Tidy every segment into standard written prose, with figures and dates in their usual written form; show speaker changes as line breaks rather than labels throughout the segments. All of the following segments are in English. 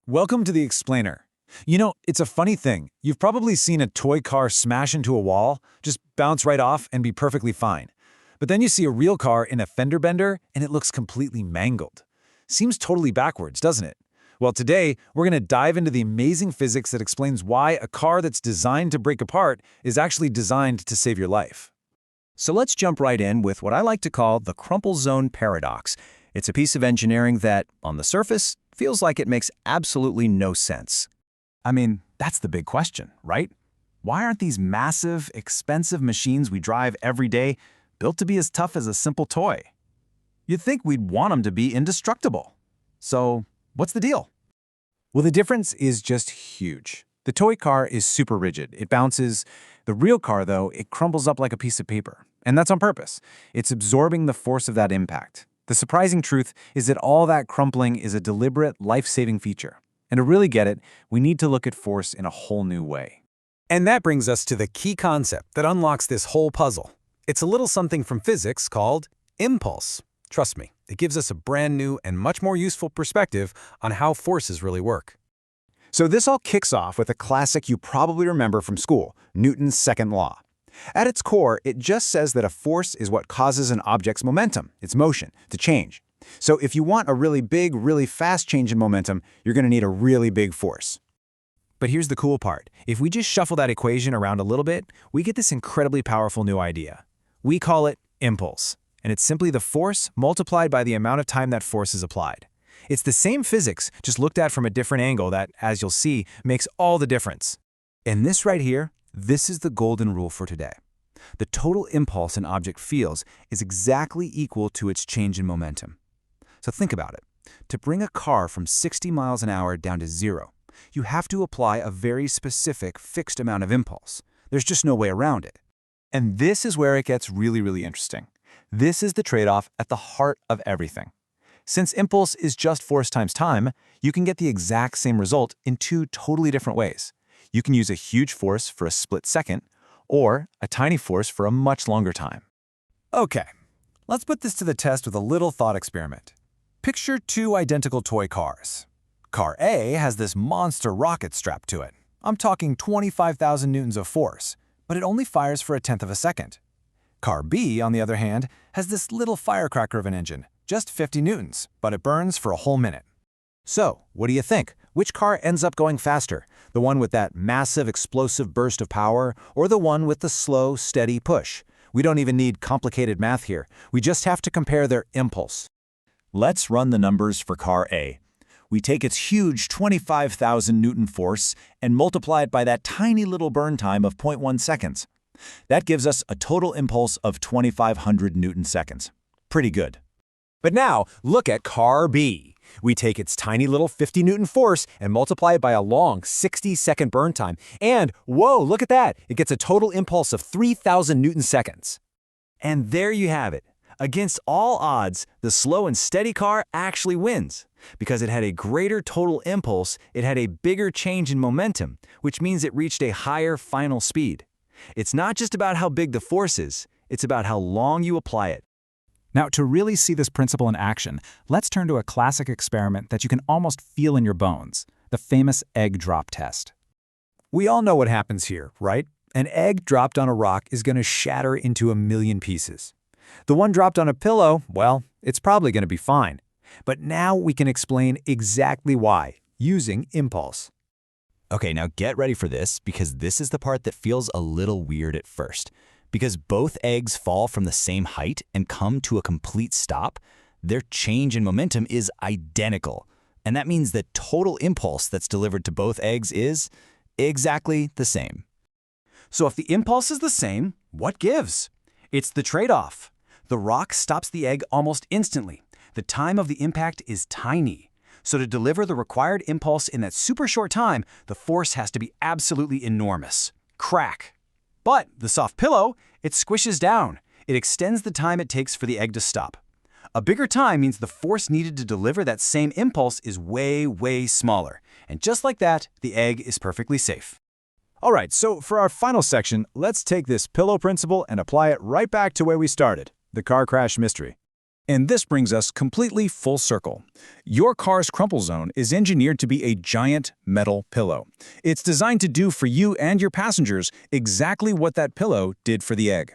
Welcome to the Explainer. You know, it's a funny thing. You've probably seen a toy car smash into a wall, just bounce right off and be perfectly fine. But then you see a real car in a fender bender and it looks completely mangled. Seems totally backwards, doesn't it? Well, today, we're going to dive into the amazing physics that explains why a car that's designed to break apart is actually designed to save your life.
So let's jump right in with what I like to call the Crumple Zone Paradox. It's a piece of engineering that, on the surface, feels like it makes absolutely no sense.
I mean, that's the big question, right? Why aren't these massive, expensive machines we drive every day built to be as tough as a simple toy? You'd think we'd want them to be indestructible. So, what's the deal?
Well, the difference is just huge. The toy car is super rigid. It bounces. The real car, though, it crumbles up like a piece of paper. And that's on purpose. It's absorbing the force of that impact. The surprising truth is that all that crumpling is a deliberate, life-saving feature. And to really get it, we need to look at force in a whole new way. And that brings us to the key concept that unlocks this whole puzzle. It's a little something from physics called impulse. Trust me, it gives us a brand new and much more useful perspective on how forces really work.
So this all kicks off with a classic you probably remember from school, Newton's second law. At its core, it just says that a force is what causes an object's momentum, its motion, to change. So if you want a really big, really fast change in momentum, you're going to need a really big force.
But here's the cool part. If we just shuffle that equation around a little bit, we get this incredibly powerful new idea. We call it impulse, and it's simply the force multiplied by the amount of time that force is applied. It's the same physics, just looked at from a different angle that, as you'll see, makes all the difference. And this right here, this is the golden rule for today. The total impulse an object feels is exactly equal to its change in momentum. So think about it. To bring a car from 60 miles an hour down to 0, you have to apply a very specific, fixed amount of impulse. There's just no way around it.
And this is where it gets really interesting. This is the trade-off at the heart of everything. Since impulse is just force times time, you can get the exact same result in two totally different ways. You can use a huge force for a split second, or a tiny force for a much longer time.
Okay, let's put this to the test with a little thought experiment. Picture two identical toy cars. Car A has this monster rocket strapped to it. I'm talking 25,000 newtons of force, but it only fires for 1/10 of a second. Car B, on the other hand, has this little firecracker of an engine, just 50 newtons, but it burns for a whole minute. So, what do you think? Which car ends up going faster? The one with that massive explosive burst of power, or the one with the slow, steady push? We don't even need complicated math here. We just have to compare their impulse.
Let's run the numbers for car A. We take its huge 25,000 Newton force and multiply it by that tiny little burn time of 0.1 seconds. That gives us a total impulse of 2,500 Newton seconds. Pretty good.
But now, look at car B. We take its tiny little 50 Newton force and multiply it by a long 60-second burn time. And, whoa, look at that! It gets a total impulse of 3,000 Newton seconds.
And there you have it. Against all odds, the slow and steady car actually wins. Because it had a greater total impulse, it had a bigger change in momentum, which means it reached a higher final speed. It's not just about how big the force is, it's about how long you apply it.
Now, to really see this principle in action, let's turn to a classic experiment that you can almost feel in your bones, the famous egg drop test.
We all know what happens here, right? An egg dropped on a rock is going to shatter into a million pieces. The one dropped on a pillow, well, it's probably going to be fine. But now we can explain exactly why, using impulse.
Okay, now get ready for this, because this is the part that feels a little weird at first. Because both eggs fall from the same height and come to a complete stop, their change in momentum is identical. And that means the total impulse that's delivered to both eggs is exactly the same.
So if the impulse is the same, what gives? It's the trade-off. The rock stops the egg almost instantly. The time of the impact is tiny. So to deliver the required impulse in that super short time, the force has to be absolutely enormous. Crack. But the soft pillow, it squishes down. It extends the time it takes for the egg to stop. A bigger time means the force needed to deliver that same impulse is way smaller. And just like that, the egg is perfectly safe.
All right, so for our final section, let's take this pillow principle and apply it right back to where we started, the car crash mystery.
And this brings us completely full circle. Your car's crumple zone is engineered to be a giant metal pillow. It's designed to do for you and your passengers exactly what that pillow did for the egg.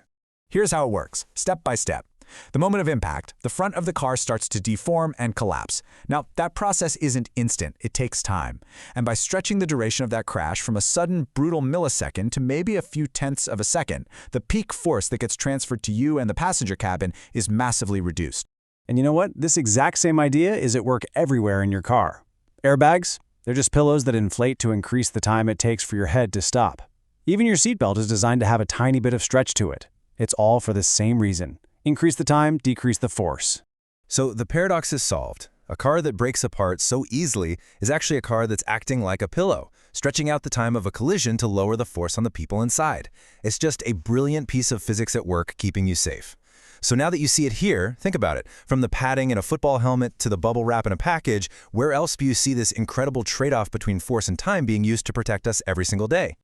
Here's how it works, step by step. The moment of impact, the front of the car starts to deform and collapse. Now, that process isn't instant, it takes time. And by stretching the duration of that crash from a sudden, brutal millisecond to maybe a few tenths of a second, the peak force that gets transferred to you and the passenger cabin is massively reduced.
And you know what? This exact same idea is at work everywhere in your car. Airbags? They're just pillows that inflate to increase the time it takes for your head to stop. Even your seatbelt is designed to have a tiny bit of stretch to it. It's all for the same reason. Increase the time, decrease the force.
So the paradox is solved. A car that breaks apart so easily is actually a car that's acting like a pillow, stretching out the time of a collision to lower the force on the people inside. It's just a brilliant piece of physics at work keeping you safe. So now that you see it here, think about it. From the padding in a football helmet to the bubble wrap in a package, where else do you see this incredible trade-off between force and time being used to protect us every single day?